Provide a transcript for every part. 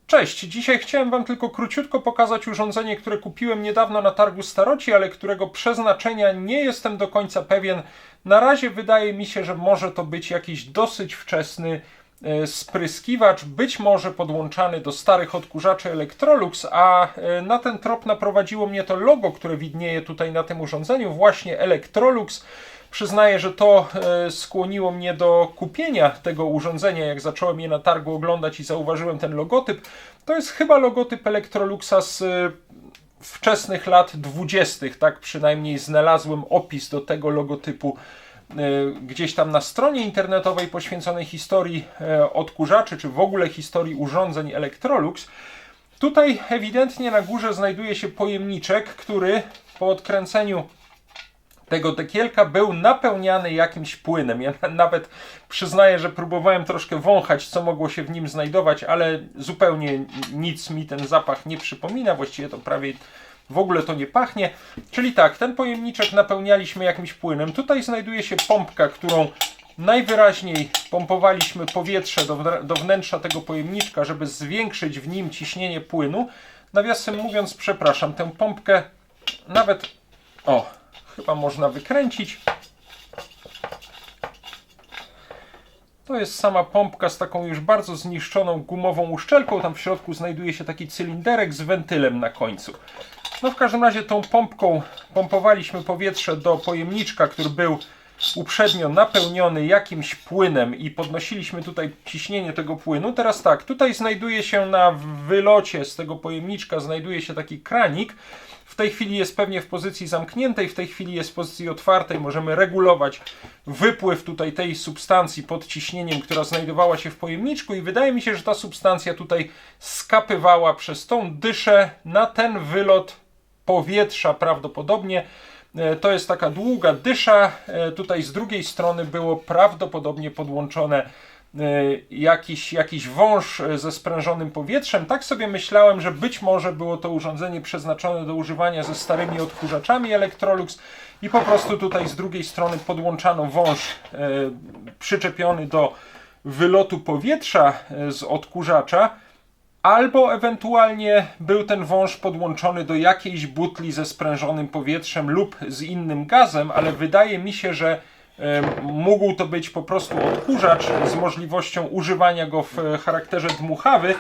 Cześć, dzisiaj chciałem Wam tylko króciutko pokazać urządzenie, które kupiłem niedawno na targu Staroci, ale którego przeznaczenia nie jestem do końca pewien. Na razie wydaje mi się, że może to być jakiś dosyć wczesny spryskiwacz, być może podłączany do starych odkurzaczy Electrolux, a na ten trop naprowadziło mnie to logo, które widnieje tutaj na tym urządzeniu, właśnie Electrolux. Przyznaję, że to skłoniło mnie do kupienia tego urządzenia, jak zacząłem je na targu oglądać i zauważyłem ten logotyp. To jest chyba logotyp Electroluxa z wczesnych lat 20. Tak przynajmniej znalazłem opis do tego logotypu gdzieś tam na stronie internetowej poświęconej historii odkurzaczy, czy w ogóle historii urządzeń Electrolux. Tutaj ewidentnie na górze znajduje się pojemniczek, który po odkręceniu tego dekielka był napełniany jakimś płynem. Ja nawet przyznaję, że próbowałem troszkę wąchać, co mogło się w nim znajdować, ale zupełnie nic mi ten zapach nie przypomina. Właściwie to prawie w ogóle to nie pachnie. Czyli tak, ten pojemniczek napełnialiśmy jakimś płynem. Tutaj znajduje się pompka, którą najwyraźniej pompowaliśmy powietrze do wnętrza tego pojemniczka, żeby zwiększyć w nim ciśnienie płynu. Nawiasem mówiąc, przepraszam, tę pompkę nawet... chyba można wykręcić. To jest sama pompka z taką już bardzo zniszczoną gumową uszczelką. Tam w środku znajduje się taki cylinderek z wentylem na końcu. No w każdym razie tą pompką pompowaliśmy powietrze do pojemniczka, który był uprzednio napełniony jakimś płynem i podnosiliśmy tutaj ciśnienie tego płynu. Teraz tak, tutaj znajduje się na wylocie z tego pojemniczka znajduje się taki kranik. W tej chwili jest pewnie w pozycji zamkniętej, w tej chwili jest w pozycji otwartej. Możemy regulować wypływ tutaj tej substancji pod ciśnieniem, która znajdowała się w pojemniczku i wydaje mi się, że ta substancja tutaj skapywała przez tą dyszę na ten wylot powietrza prawdopodobnie. To jest taka długa dysza. Tutaj z drugiej strony było prawdopodobnie podłączone jakiś wąż ze sprężonym powietrzem. Tak sobie myślałem, że być może było to urządzenie przeznaczone do używania ze starymi odkurzaczami Electrolux i po prostu tutaj z drugiej strony podłączano wąż przyczepiony do wylotu powietrza z odkurzacza. Albo ewentualnie był ten wąż podłączony do jakiejś butli ze sprężonym powietrzem lub z innym gazem, ale wydaje mi się, że mógł to być po prostu odkurzacz z możliwością używania go w charakterze dmuchawy.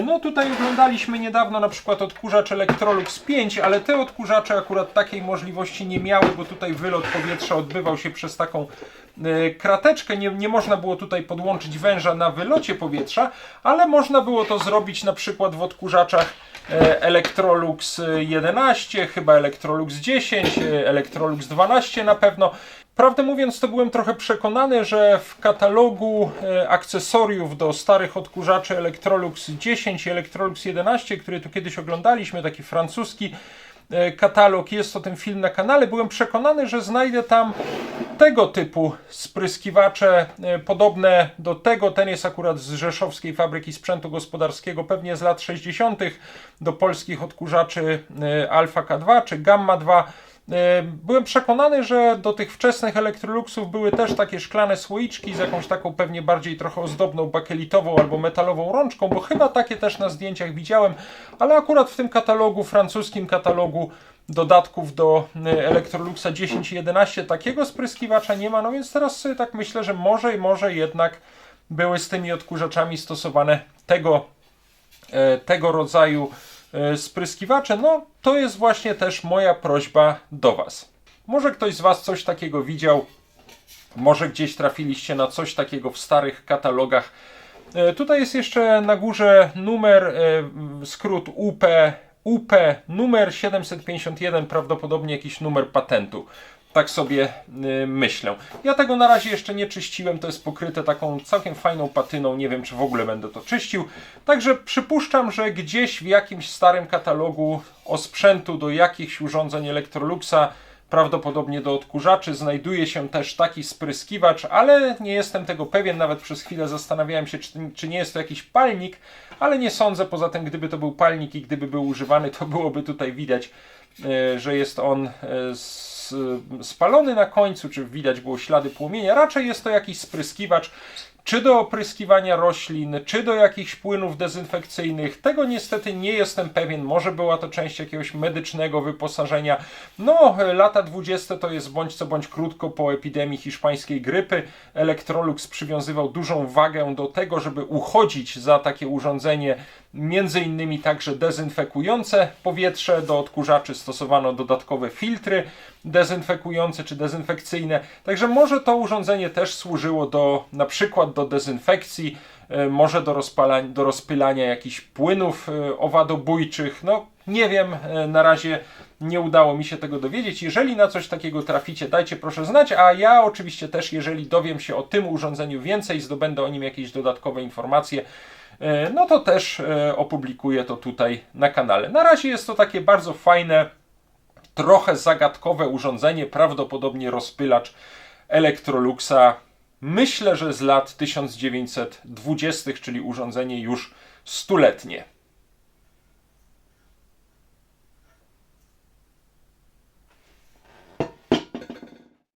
No tutaj oglądaliśmy niedawno na przykład odkurzacz Electrolux 5, ale te odkurzacze akurat takiej możliwości nie miały, bo tutaj wylot powietrza odbywał się przez taką krateczkę. Nie można było tutaj podłączyć węża na wylocie powietrza, ale można było to zrobić na przykład w odkurzaczach Electrolux 11, chyba Electrolux 10, Electrolux 12 na pewno. Prawdę mówiąc, to byłem trochę przekonany, że w katalogu akcesoriów do starych odkurzaczy Electrolux 10 i Electrolux 11, który tu kiedyś oglądaliśmy, taki francuski katalog, jest o tym film na kanale, byłem przekonany, że znajdę tam tego typu spryskiwacze podobne do tego. Ten jest akurat z Rzeszowskiej Fabryki Sprzętu Gospodarskiego, pewnie z lat 60. do polskich odkurzaczy Alfa K2 czy Gamma 2. Byłem przekonany, że do tych wczesnych Electroluxów były też takie szklane słoiczki z jakąś taką pewnie bardziej trochę ozdobną bakelitową albo metalową rączką, bo chyba takie też na zdjęciach widziałem, ale akurat w tym katalogu, francuskim katalogu dodatków do Electroluxa 10 i 11 takiego spryskiwacza nie ma, no więc teraz sobie tak myślę, że może jednak były z tymi odkurzaczami stosowane tego rodzaju spryskiwacze. No to jest właśnie też moja prośba do Was. Może ktoś z Was coś takiego widział, może gdzieś trafiliście na coś takiego w starych katalogach. Tutaj jest jeszcze na górze numer, skrót UP numer 751, prawdopodobnie jakiś numer patentu. Tak sobie myślę. Ja tego na razie jeszcze nie czyściłem, to jest pokryte taką całkiem fajną patyną, nie wiem czy w ogóle będę to czyścił. Także przypuszczam, że gdzieś w jakimś starym katalogu sprzętu do jakichś urządzeń Electroluxa, prawdopodobnie do odkurzaczy, znajduje się też taki spryskiwacz, ale nie jestem tego pewien, nawet przez chwilę zastanawiałem się, czy nie jest to jakiś palnik, ale nie sądzę. Poza tym, gdyby to był palnik i gdyby był używany, to byłoby tutaj widać, że jest on spalony na końcu, czy widać było ślady płomienia. Raczej jest to jakiś spryskiwacz, czy do opryskiwania roślin, czy do jakichś płynów dezynfekcyjnych. Tego niestety nie jestem pewien. Może była to część jakiegoś medycznego wyposażenia. No, lata 20. to jest bądź co bądź krótko po epidemii hiszpańskiej grypy. Electrolux przywiązywał dużą wagę do tego, żeby uchodzić za takie urządzenie, między innymi także dezynfekujące powietrze. Do odkurzaczy stosowano dodatkowe filtry dezynfekujące czy dezynfekcyjne. Także może to urządzenie też służyło na przykład do dezynfekcji, może do rozpylania jakichś płynów owadobójczych. No nie wiem, na razie nie udało mi się tego dowiedzieć. Jeżeli na coś takiego traficie, dajcie proszę znać, a ja oczywiście też, jeżeli dowiem się o tym urządzeniu więcej, zdobędę o nim jakieś dodatkowe informacje, no to też opublikuję to tutaj na kanale. Na razie jest to takie bardzo fajne, trochę zagadkowe urządzenie, prawdopodobnie rozpylacz Electroluxa. Myślę, że z lat 1920, czyli urządzenie już stuletnie.